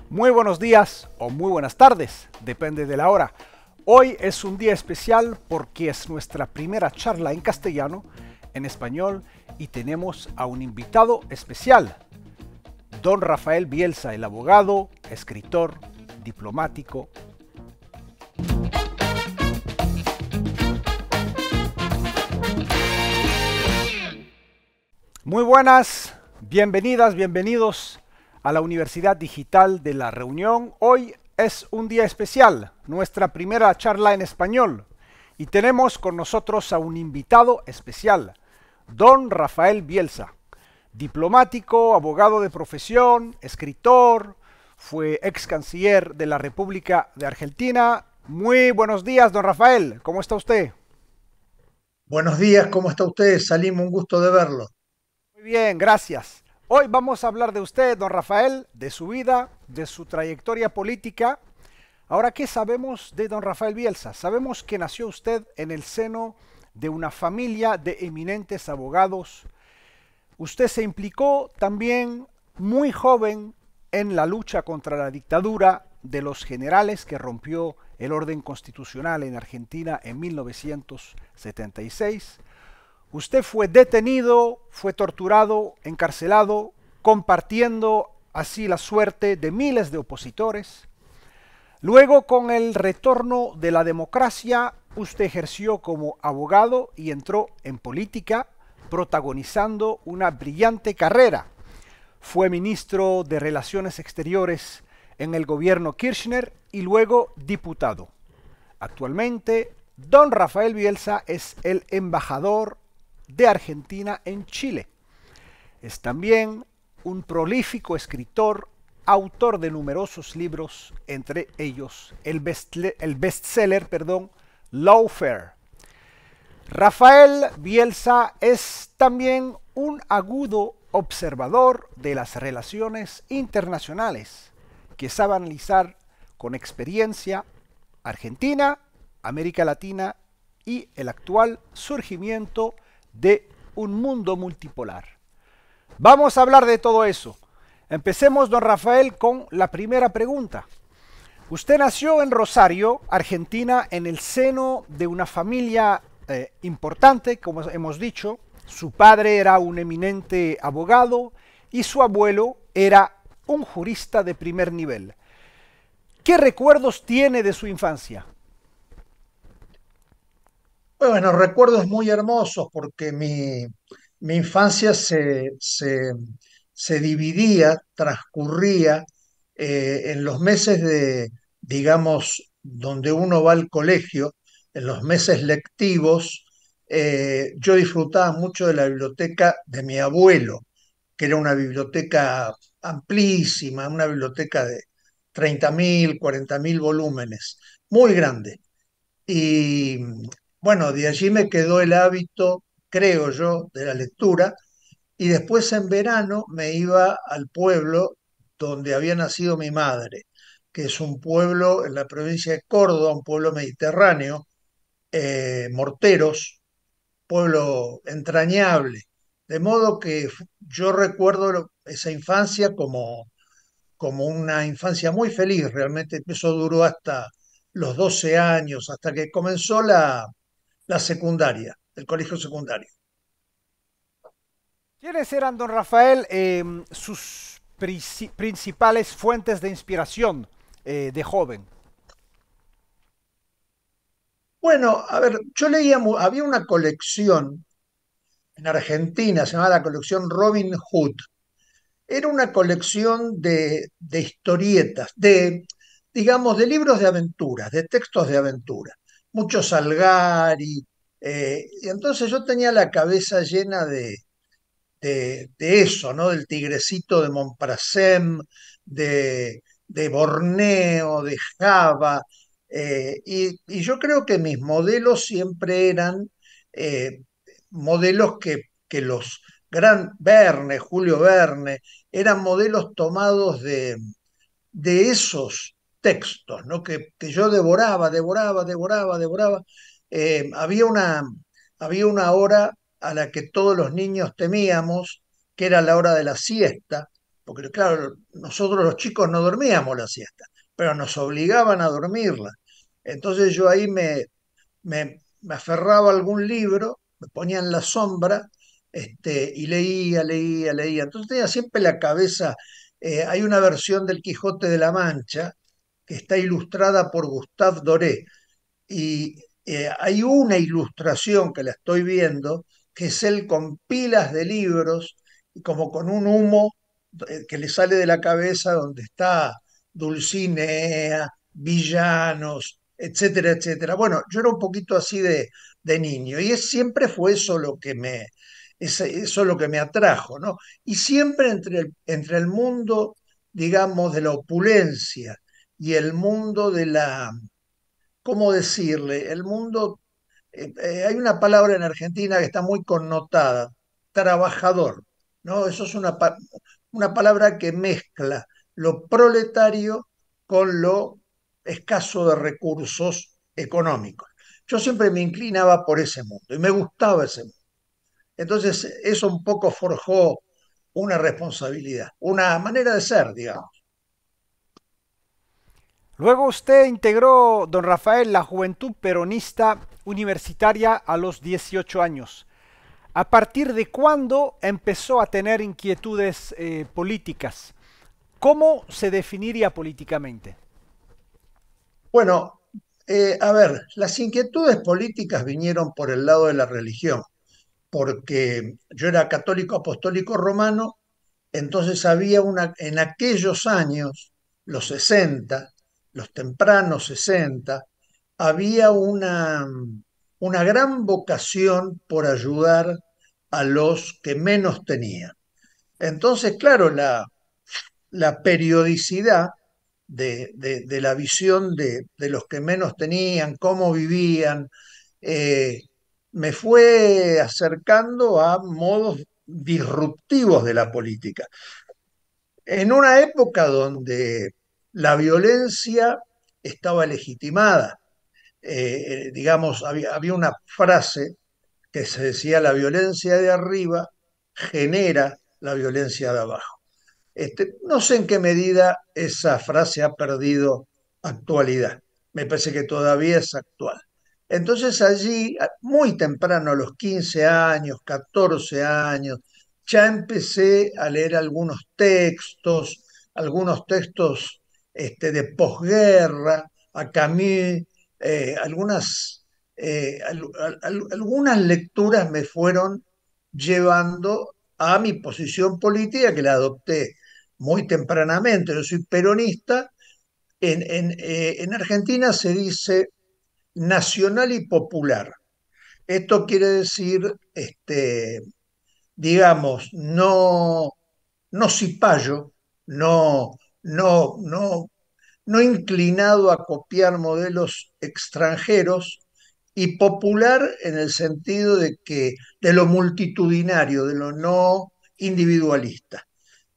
Muy buenos días o muy buenas tardes, depende de la hora. Hoy es un día especial porque es nuestra primera charla en castellano, en español, y tenemos a un invitado especial, don Rafael Bielsa, el abogado, escritor, diplomático. Muy buenas, bienvenidas, bienvenidos a la Universidad Digital de La Reunión. Hoy es un día especial, nuestra primera charla en español, y tenemos con nosotros a un invitado especial, don Rafael Bielsa, diplomático, abogado de profesión, escritor, fue ex canciller de la República de Argentina. Muy buenos días, don Rafael, ¿cómo está usted? Buenos días, ¿cómo está usted? Salim, un gusto de verlo. Muy bien, gracias. Hoy vamos a hablar de usted, don Rafael, de su vida, de su trayectoria política. Ahora, ¿qué sabemos de don Rafael Bielsa? Sabemos que nació usted en el seno de una familia de eminentes abogados. Usted se implicó también muy joven en la lucha contra la dictadura de los generales que rompió el orden constitucional en Argentina en 1976. Usted fue detenido, fue torturado, encarcelado, compartiendo así la suerte de miles de opositores. Luego, con el retorno de la democracia, usted ejerció como abogado y entró en política, protagonizando una brillante carrera. Fue ministro de Relaciones Exteriores en el gobierno Kirchner y luego diputado. Actualmente, don Rafael Bielsa es el embajador de Argentina en Chile. Es también un prolífico escritor, autor de numerosos libros, entre ellos el bestseller, Lawfare. Rafael Bielsa es también un agudo observador de las relaciones internacionales que sabe analizar con experiencia Argentina, América Latina y el actual surgimiento de un mundo multipolar. Vamos a hablar de todo eso. Empecemos, don Rafael, con la primera pregunta. Usted nació en Rosario, Argentina, en el seno de una familia importante, como hemos dicho. Su padre era un eminente abogado y su abuelo era un jurista de primer nivel. ¿Qué recuerdos tiene de su infancia? Bueno, recuerdos muy hermosos porque mi infancia se dividía, transcurría en los meses digamos, donde uno va al colegio, en los meses lectivos. Yo disfrutaba mucho de la biblioteca de mi abuelo, que era una biblioteca amplísima, una biblioteca de 30.000, 40.000 volúmenes, muy grande. Y bueno, de allí me quedó el hábito, creo yo, de la lectura. Y después en verano me iba al pueblo donde había nacido mi madre, que es un pueblo en la provincia de Córdoba, un pueblo mediterráneo, Morteros, pueblo entrañable. De modo que yo recuerdo esa infancia como una infancia muy feliz. Realmente eso duró hasta los 12 años, hasta que comenzó la secundaria, el colegio secundario. ¿Quiénes eran, don Rafael, sus principales fuentes de inspiración de joven? Bueno, a ver, yo leía, había una colección en Argentina, se llamaba la colección Robin Hood. Era una colección de historietas, digamos, de libros de aventuras, de textos de aventura. Mucho Salgari. Y entonces yo tenía la cabeza llena de eso, ¿no? Del tigrecito de Montparnasse, de Borneo, de Java. Y yo creo que mis modelos siempre eran eh, modelos que los Verne, Julio Verne, eran modelos tomados de esos textos, ¿no? Que yo devoraba, devoraba, devoraba, devoraba. Eh, había una, había una hora a la que todos los niños temíamos, que era la hora de la siesta, porque claro, nosotros los chicos no dormíamos la siesta, pero nos obligaban a dormirla. Entonces yo ahí me aferraba a algún libro, me ponía en la sombra, y leía. Entonces tenía siempre la cabeza, hay una versión del Quijote de la Mancha que está ilustrada por Gustave Doré, y hay una ilustración que la estoy viendo, que es él con pilas de libros y como con un humo que le sale de la cabeza donde está Dulcinea, villanos, etcétera, etcétera. Bueno, yo era un poquito así de niño y siempre fue eso lo que eso lo que me atrajo, ¿no? Y siempre entre el mundo, digamos, de la opulencia y el mundo de la, ¿cómo decirle? El mundo, hay una palabra en Argentina que está muy connotada, trabajador, ¿no? Eso es una palabra que mezcla lo proletario con lo escaso de recursos económicos. Yo siempre me inclinaba por ese mundo y me gustaba ese mundo. Entonces, eso un poco forjó una responsabilidad, una manera de ser, digamos. Luego usted integró, don Rafael, la Juventud Peronista Universitaria a los 18 años. ¿A partir de cuándo empezó a tener inquietudes políticas? ¿Cómo se definiría políticamente? Bueno, a ver, las inquietudes políticas vinieron por el lado de la religión, porque yo era católico apostólico romano, entonces había en aquellos años, los 60, los tempranos 60, había una gran vocación por ayudar a los que menos tenían. Entonces, claro, la periodicidad de la visión de los que menos tenían, cómo vivían, eh, me fue acercando a modos disruptivos de la política. En una época donde la violencia estaba legitimada, digamos, había una frase que se decía, la violencia de arriba genera la violencia de abajo. No sé en qué medida esa frase ha perdido actualidad. Me parece que todavía es actual. Entonces allí, muy temprano, a los 15 años, 14 años, ya empecé a leer algunos textos de posguerra, a Camus, algunas, algunas lecturas me fueron llevando a mi posición política que la adopté muy tempranamente. Yo soy peronista. En Argentina se dice nacional y popular. Esto quiere decir, digamos, no cipayo, no, no, no, no inclinado a copiar modelos extranjeros, y popular en el sentido de lo multitudinario, de lo no individualista.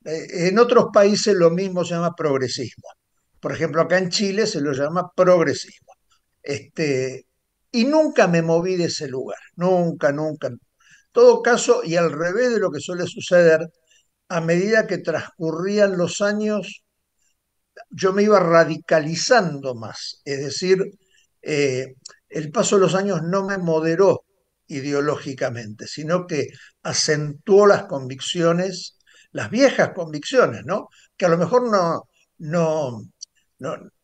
En otros países lo mismo se llama progresismo. Por ejemplo, acá en Chile se lo llama progresismo. Este, y nunca me moví de ese lugar, nunca, nunca. En todo caso, y al revés de lo que suele suceder, a medida que transcurrían los años, yo me iba radicalizando más. Es decir, eh, el paso de los años no me moderó ideológicamente, sino que acentuó las convicciones, las viejas convicciones, ¿no? Que a lo mejor no, no,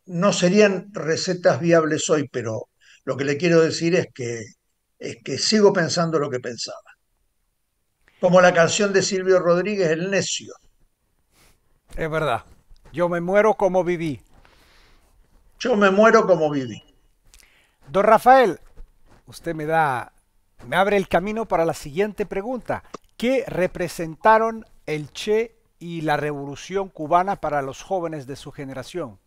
no serían recetas viables hoy, pero lo que le quiero decir es que sigo pensando lo que pensaba. Como la canción de Silvio Rodríguez, El Necio. Es verdad. Yo me muero como viví. Yo me muero como viví. Don Rafael, usted me abre el camino para la siguiente pregunta. ¿Qué representaron el Che y la Revolución cubana para los jóvenes de su generación?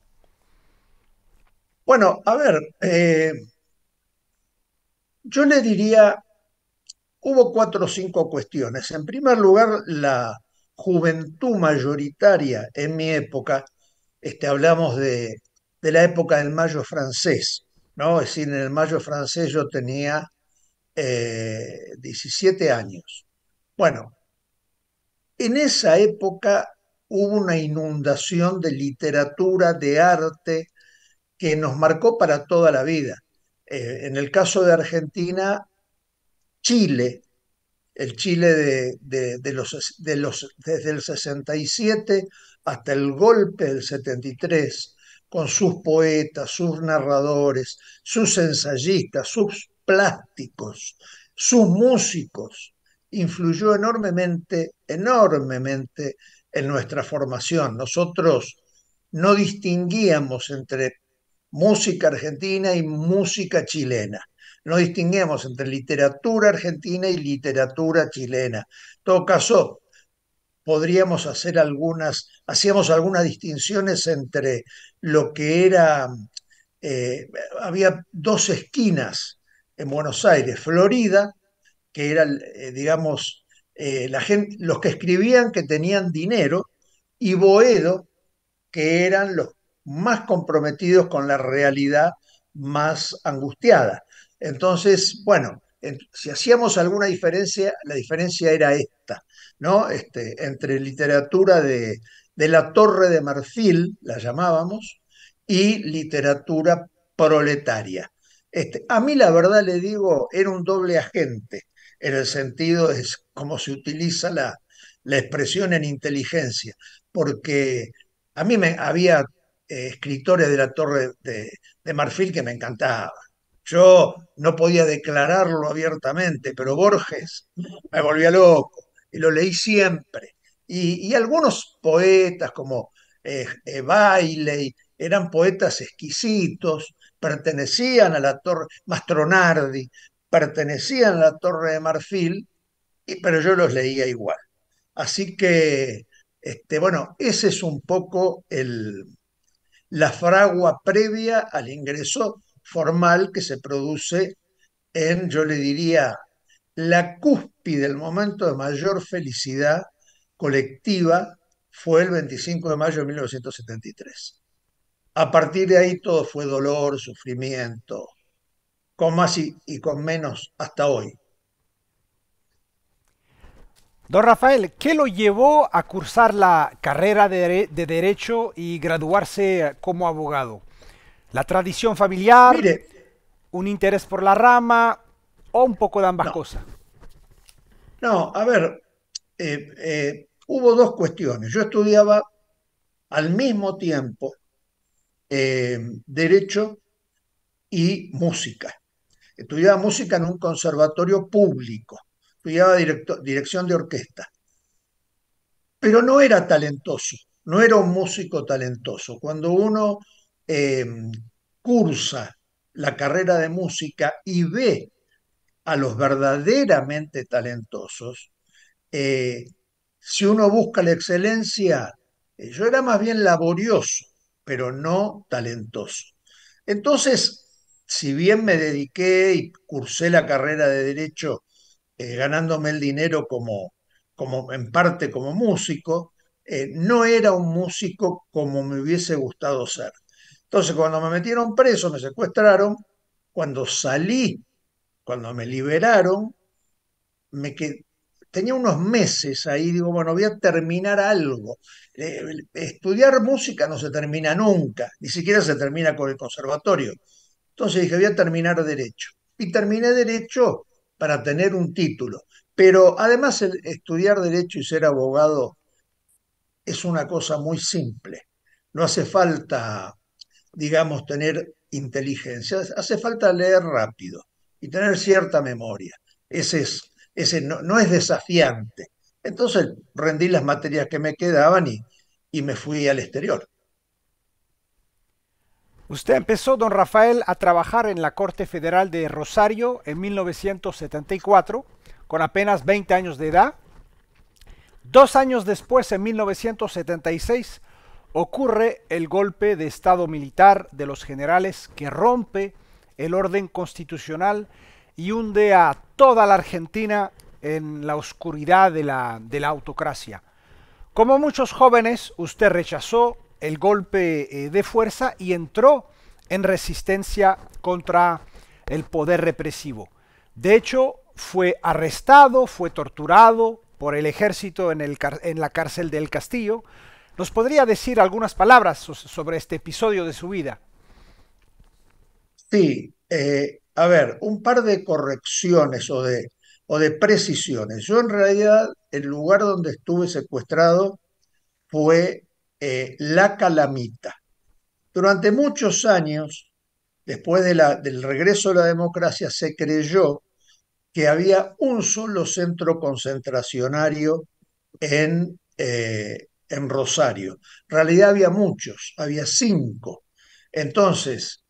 Bueno, a ver, yo le diría, hubo cuatro o cinco cuestiones. En primer lugar, la juventud mayoritaria en mi época, hablamos de la época del Mayo francés, ¿no? Es decir, en el Mayo francés yo tenía 17 años. Bueno, en esa época hubo una inundación de literatura, de arte, que nos marcó para toda la vida. En el caso de Argentina, Chile, el Chile desde el 67 hasta el golpe del 73, con sus poetas, sus narradores, sus ensayistas, sus plásticos, sus músicos, influyó enormemente, enormemente en nuestra formación. Nosotros no distinguíamos entre música argentina y música chilena. No distinguíamos entre literatura argentina y literatura chilena. En todo caso, podríamos hacer hacíamos algunas distinciones entre lo que era, eh, había dos esquinas en Buenos Aires, Florida, que era, digamos, la gente, los que escribían que tenían dinero, y Boedo, que eran los más comprometidos con la realidad, más angustiada. Entonces, bueno, si hacíamos alguna diferencia, la diferencia era esta, ¿no? Entre literatura de la Torre de Marfil, la llamábamos, y literatura proletaria. A mí la verdad le digo, era un doble agente, en el sentido es como se utiliza la expresión en inteligencia, porque a mí había escritores de la Torre de Marfil que me encantaban. Yo no podía declararlo abiertamente, pero Borges me volvía loco y lo leí siempre. Y algunos poetas como Bailey eran poetas exquisitos, pertenecían a la Torre, Mastronardi, pertenecían a la Torre de Marfil, pero yo los leía igual. Así que, bueno, ese es un poco la fragua previa al ingreso formal que se produce en, yo le diría, la cúspide del momento de mayor felicidad colectiva fue el 25 de mayo de 1973. A partir de ahí todo fue dolor, sufrimiento, con más y con menos hasta hoy. Don Rafael, ¿qué lo llevó a cursar la carrera de Derecho y graduarse como abogado? ¿La tradición familiar, Mire, un interés por la rama o un poco de ambas no, cosas? no, a ver, hubo dos cuestiones. Yo estudiaba al mismo tiempo Derecho y música. Estudiaba música en un conservatorio público, estudiaba dirección de orquesta, pero no era talentoso, no era un músico talentoso. Cuando uno eh, cursa la carrera de música y ve a los verdaderamente talentosos, eh, si uno busca la excelencia, yo era más bien laborioso, pero no talentoso. Entonces, si bien me dediqué y cursé la carrera de Derecho ganándome el dinero como en parte como músico, no era un músico como me hubiese gustado ser. Entonces, cuando me metieron preso, me secuestraron, cuando salí, cuando me liberaron, me quedé, tenía unos meses ahí, digo, bueno, voy a terminar algo. Estudiar música no se termina nunca, ni siquiera se termina con el conservatorio. Entonces dije, voy a terminar derecho. Y terminé derecho para tener un título. Pero además estudiar derecho y ser abogado es una cosa muy simple. No hace falta, digamos, tener inteligencia, hace falta leer rápido y tener cierta memoria. Ese no es desafiante. Entonces rendí las materias que me quedaban y me fui al exterior. Usted empezó, don Rafael, a trabajar en la Corte Federal de Rosario en 1974, con apenas 20 años de edad. 2 años después, en 1976, ocurre el golpe de Estado militar de los generales que rompe el orden constitucional y hunde a toda la Argentina en la oscuridad de la autocracia. Como muchos jóvenes, usted rechazó el golpe de fuerza y entró en resistencia contra el poder represivo. De hecho, fue arrestado, fue torturado por el ejército en la cárcel del Castillo ¿Nos podría decir algunas palabras sobre este episodio de su vida? Sí, a ver, un par de correcciones o de precisiones. Yo en realidad el lugar donde estuve secuestrado fue La Calamita. Durante muchos años, después del regreso de la democracia, se creyó que había un solo centro concentracionario en Rosario. En realidad había muchos, había 5. Entonces,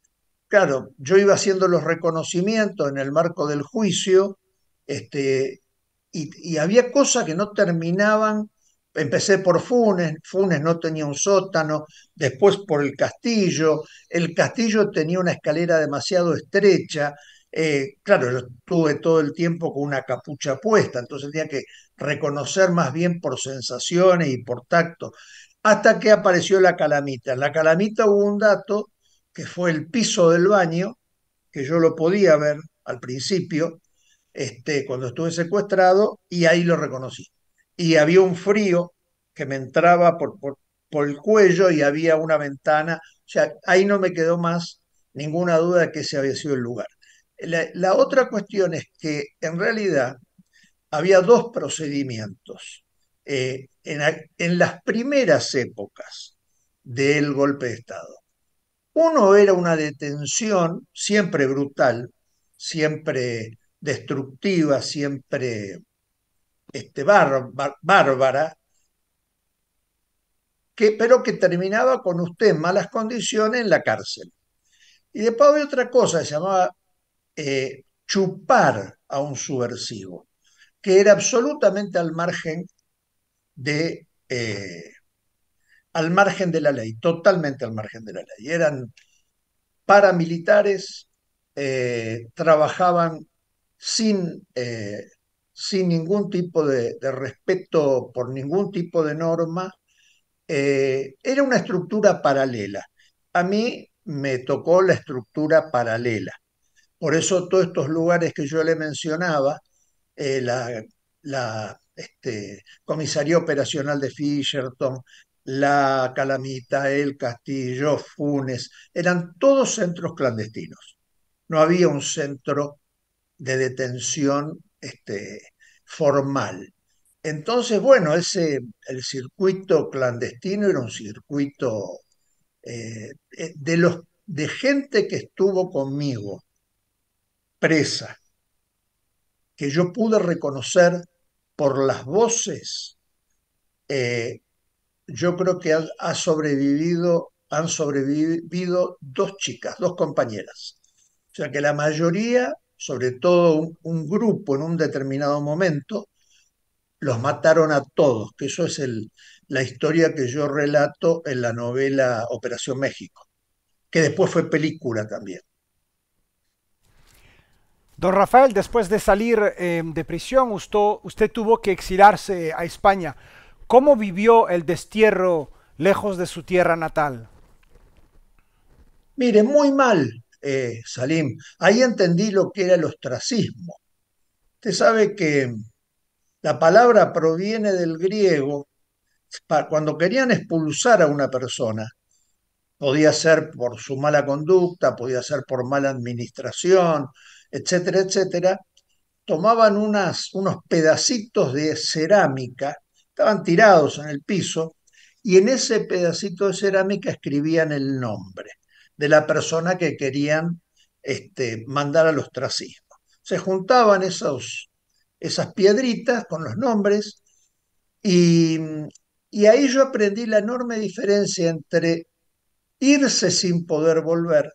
claro, yo iba haciendo los reconocimientos en el marco del juicio, este, y había cosas que no terminaban. Empecé por Funes, Funes no tenía un sótano, después por el castillo tenía una escalera demasiado estrecha. Claro, yo estuve todo el tiempo con una capucha puesta, entonces tenía que reconocer más bien por sensaciones y por tacto, hasta que apareció la calamita. En la calamita hubo un dato que fue el piso del baño, que yo lo podía ver al principio, cuando estuve secuestrado, y ahí lo reconocí. Y había un frío que me entraba por el cuello y había una ventana, o sea, ahí no me quedó más ninguna duda de que ese había sido el lugar. La otra cuestión es que en realidad había dos procedimientos. En las primeras épocas del golpe de Estado. Uno era una detención siempre brutal, siempre destructiva, siempre bárbara, pero que terminaba con usted en malas condiciones en la cárcel. Y después había otra cosa que se llamaba chupar a un subversivo, que era absolutamente de, eh, al margen de la ley, totalmente al margen de la ley. Eran paramilitares, trabajaban sin, sin ningún tipo de respeto por ningún tipo de norma. Era una estructura paralela. A mí me tocó la estructura paralela. Por eso todos estos lugares que yo le mencionaba, la comisaría operacional de Fisherton, la Calamita, el Castillo, Funes, eran todos centros clandestinos. No había un centro de detención formal. Entonces, bueno, el circuito clandestino era un circuito de gente que estuvo conmigo presa, que yo pude reconocer por las voces. eh, yo creo que han sobrevivido 2 chicas, 2 compañeras. O sea que la mayoría, sobre todo un grupo en un determinado momento, los mataron a todos, que eso es la historia que yo relato en la novela Operación México, que después fue película también. Don Rafael, después de salir de prisión, usted tuvo que exilarse a España. ¿Cómo vivió el destierro lejos de su tierra natal? Mire, muy mal, Salim. Ahí entendí lo que era el ostracismo. Usted sabe que la palabra proviene del griego. Cuando querían expulsar a una persona, podía ser por su mala conducta, podía ser por mala administración, etcétera, etcétera, tomaban unos pedacitos de cerámica, estaban tirados en el piso, y en ese pedacito de cerámica escribían el nombre de la persona que querían mandar al ostracismo. Se juntaban esas piedritas con los nombres y, y ahí yo aprendí la enorme diferencia entre irse sin poder volver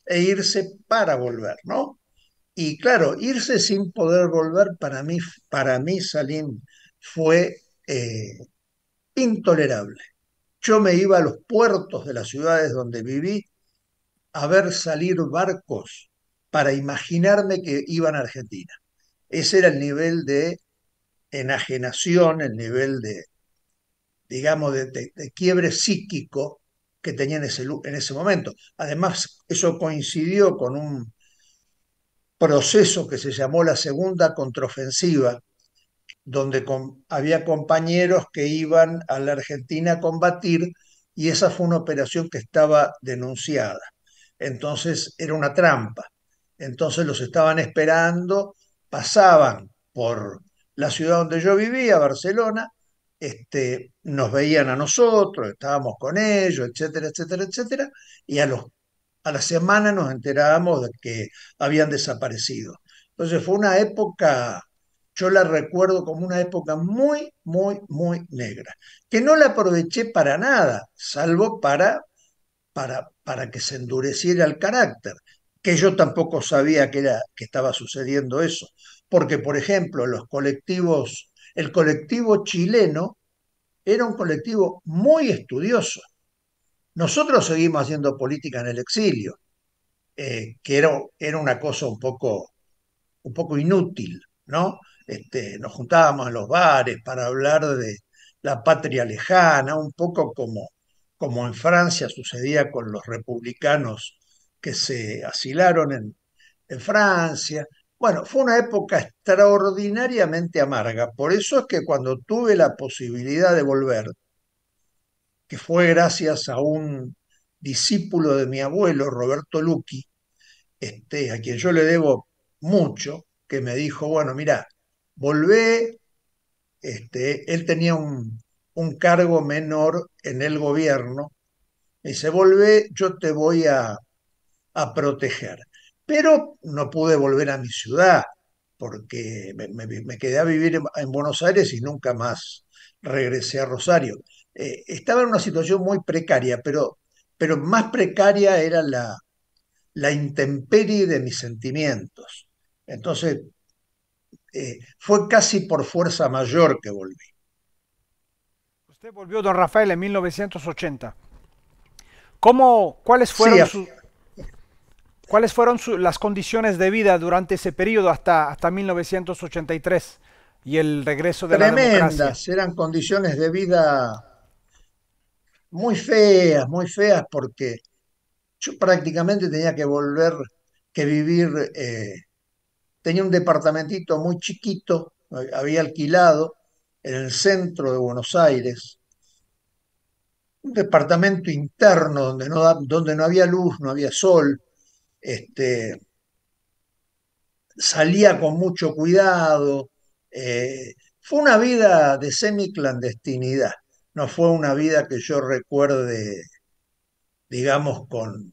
e irse para volver, ¿no? Y claro, irse sin poder volver para mí, Salim, fue intolerable. Yo me iba a los puertos de las ciudades donde viví a ver salir barcos para imaginarme que iban a Argentina. Ese era el nivel de enajenación, el nivel de, digamos, de quiebre psíquico que tenía en ese momento. Además, eso coincidió con un proceso que se llamó la segunda contraofensiva, donde había compañeros que iban a la Argentina a combatir y esa fue una operación que estaba denunciada. Entonces era una trampa. Entonces los estaban esperando, pasaban por la ciudad donde yo vivía, Barcelona, nos veían a nosotros, estábamos con ellos, etcétera, etcétera, etcétera, y a la semana nos enterábamos de que habían desaparecido. Entonces fue una época, yo la recuerdo como una época muy, muy, muy negra, que no la aproveché para nada, salvo para que se endureciera el carácter, que yo tampoco sabía que estaba sucediendo eso, porque por ejemplo los colectivos, el colectivo chileno era un colectivo muy estudioso. Nosotros seguimos haciendo política en el exilio, que era una cosa un poco inútil, ¿no? Nos juntábamos en los bares para hablar de la patria lejana, un poco como en Francia sucedía con los republicanos que se asilaron en Francia. Bueno, fue una época extraordinariamente amarga. Por eso es que cuando tuve la posibilidad de volver, que fue gracias a un discípulo de mi abuelo, Roberto Luqui, a quien yo le debo mucho, que me dijo, bueno, mira, volvé, él tenía un cargo menor en el gobierno, me dice, volvé, yo te voy a proteger. Pero no pude volver a mi ciudad, porque me quedé a vivir en Buenos Aires y nunca más regresé a Rosario. Estaba en una situación muy precaria, pero más precaria era la intemperie de mis sentimientos. Entonces, fue casi por fuerza mayor que volví. Usted volvió, don Rafael, en 1980. ¿Cómo, Sí, cuáles fueron las condiciones de vida durante ese periodo hasta 1983 y el regreso de la democracia? tremendas, eran condiciones de vida muy feas, porque yo prácticamente tenía que volver, que vivir, tenía un departamentito muy chiquito, había alquilado en el centro de Buenos Aires, un departamento interno donde no había luz, no había sol, este, salía con mucho cuidado. Fue una vida de semiclandestinidad, no fue una vida que yo recuerde, digamos, con...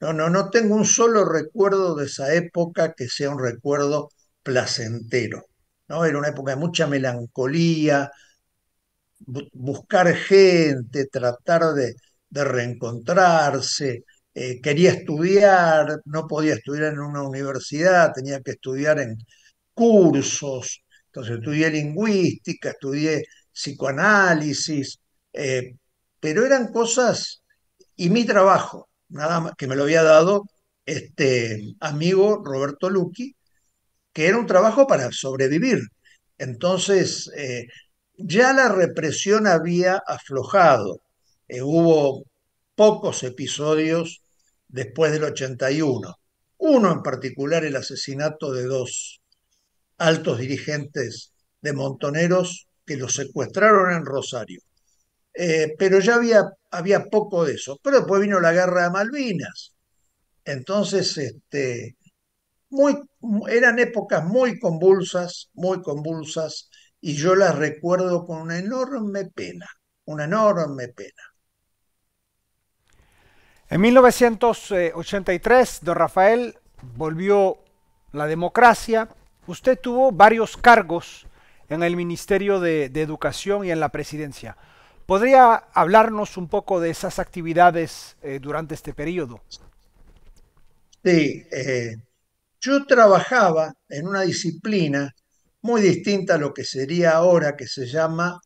No tengo un solo recuerdo de esa época que sea un recuerdo placentero, ¿no? Era una época de mucha melancolía, buscar gente, tratar de reencontrarse. Quería estudiar, no podía estudiar en una universidad, tenía que estudiar en cursos. Entonces estudié lingüística, estudié psicoanálisis, eh, pero eran cosas, y mi trabajo, nada más que me lo había dado este amigo Roberto Luqui, que era un trabajo para sobrevivir. Entonces, ya la represión había aflojado. Hubo pocos episodios después del 81. Uno en particular, el asesinato de dos altos dirigentes de Montoneros que los secuestraron en Rosario. Pero ya había poco de eso. Pero después vino la guerra de Malvinas. Entonces, muy, eran épocas muy convulsas, y yo las recuerdo con una enorme pena. En 1983, don Rafael, volvió la democracia. Usted tuvo varios cargos en el Ministerio de Educación y en la presidencia. ¿Podría hablarnos un poco de esas actividades durante este periodo? Sí, yo trabajaba en una disciplina muy distinta a lo que sería ahora, que se llama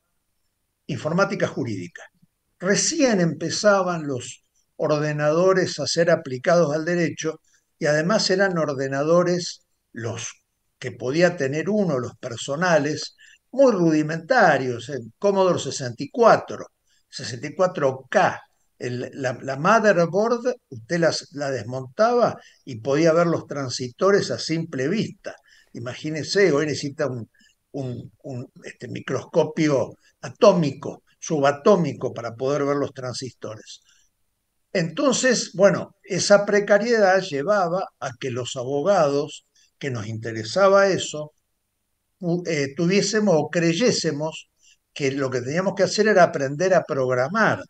informática jurídica. Recién empezaban los ordenadores a ser aplicados al derecho, y además eran ordenadores los que podía tener uno, los personales, muy rudimentarios, en Commodore 64, 64K. La motherboard usted la desmontaba y podía ver los transitores a simple vista. Imagínese, hoy necesita un microscopio atómico, subatómico, para poder ver los transistores. Entonces, bueno, esa precariedad llevaba a que los abogados que nos interesaba eso, tuviésemos o creyésemos que lo que teníamos que hacer era aprender a programar.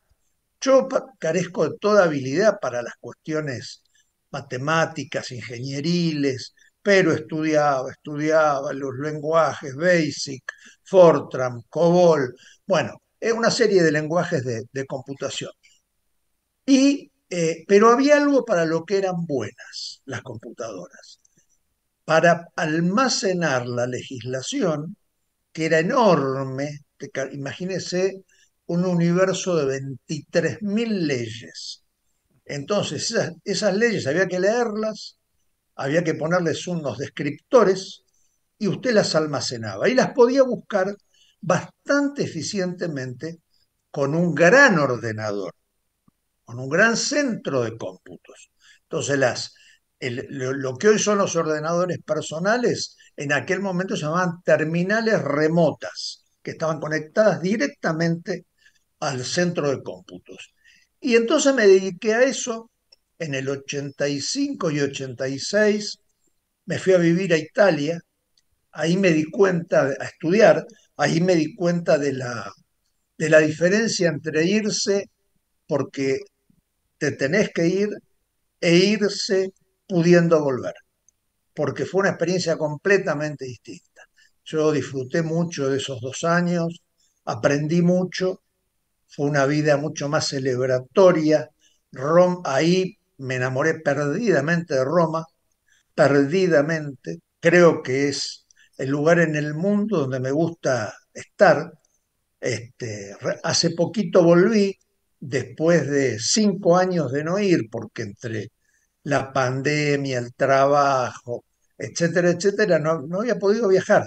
Yo carezco de toda habilidad para las cuestiones matemáticas, ingenieriles, pero estudiaba los lenguajes BASIC, Fortran, COBOL, bueno, es una serie de lenguajes de computación. Pero había algo para lo que eran buenas las computadoras, para almacenar la legislación, que era enorme. Imagínese un universo de 23.000 leyes. Entonces, esas leyes había que leerlas, había que ponerles unos descriptores y usted las almacenaba y las podía buscar bastante eficientemente con un gran ordenador, con un gran centro de cómputos. Entonces, lo que hoy son los ordenadores personales, en aquel momento se llamaban terminales remotas, que estaban conectadas directamente al centro de cómputos. Y entonces me dediqué a eso. En el 85 y 86 me fui a vivir a Italia. Ahí me di cuenta, a estudiar, ahí me di cuenta de la diferencia entre irse porque te tenés que ir e irse pudiendo volver, porque fue una experiencia completamente distinta. Yo disfruté mucho de esos 2 años, aprendí mucho, fue una vida mucho más celebratoria. Ahí me enamoré perdidamente de Roma, perdidamente. Creo que es el lugar en el mundo donde me gusta estar. Hace poquito volví, después de 5 años de no ir, porque entre la pandemia, el trabajo, etcétera, etcétera, no había podido viajar.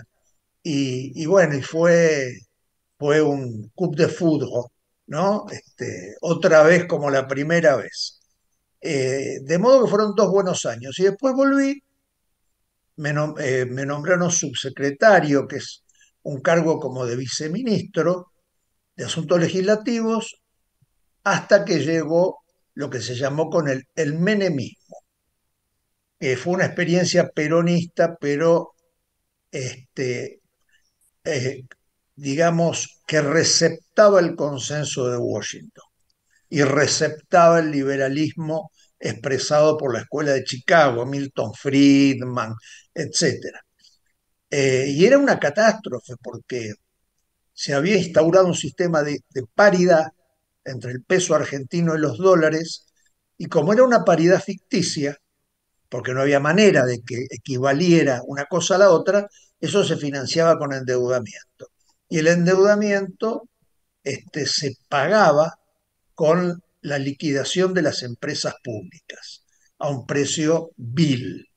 Y bueno, fue un coup de fútbol, ¿no? Otra vez como la primera vez. De modo que fueron 2 buenos años. Y después volví, me nombraron subsecretario, que es un cargo como de viceministro de Asuntos Legislativos, hasta que llegó lo que se llamó con el menemismo. Fue una experiencia peronista, pero este, eh, digamos que receptaba el consenso de Washington y receptaba el liberalismo expresado por la Escuela de Chicago, Milton Friedman, etc. Y era una catástrofe porque se había instaurado un sistema de paridad entre el peso argentino y los dólares, y como era una paridad ficticia, porque no había manera de que equivaliera una cosa a la otra, eso se financiaba con endeudamiento. Y el endeudamiento se pagaba con la liquidación de las empresas públicas a un precio vil.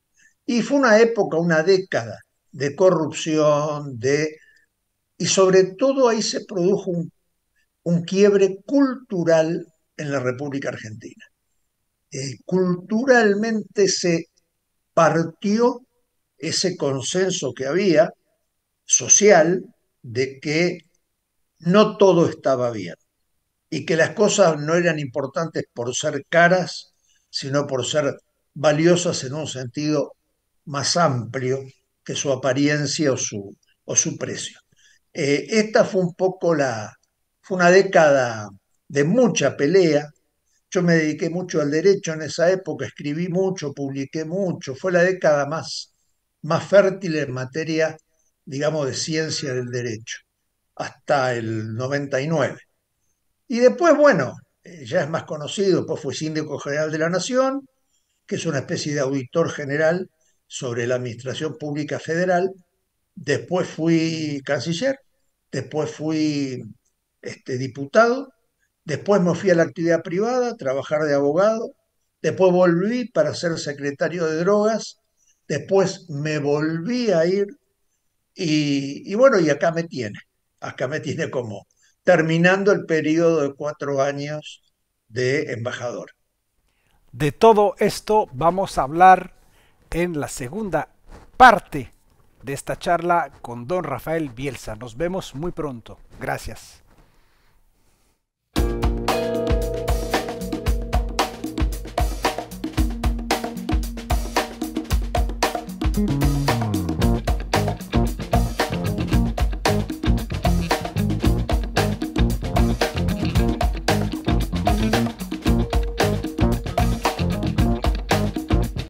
Y fue una época, una década de corrupción, y sobre todo ahí se produjo un quiebre cultural en la República Argentina. Culturalmente se partió ese consenso que había social de que no todo estaba bien y que las cosas no eran importantes por ser caras, sino por ser valiosas en un sentido más amplio que su apariencia o su precio. Esta fue un poco fue una década de mucha pelea. Yo me dediqué mucho al derecho en esa época, escribí mucho, publiqué mucho. Fue la década más fértil en materia, digamos, de ciencia del derecho, hasta el 99. Y después, bueno, ya es más conocido, después fue síndico general de la Nación, que es una especie de auditor general sobre la administración pública federal. Después fui canciller, después fui diputado, después me fui a la actividad privada, a trabajar de abogado, después volví para ser secretario de drogas, después me volví a ir y bueno, y acá me tiene como terminando el periodo de 4 años de embajador. De todo esto vamos a hablar en la segunda parte de esta charla con don Rafael Bielsa. Nos vemos muy pronto. Gracias.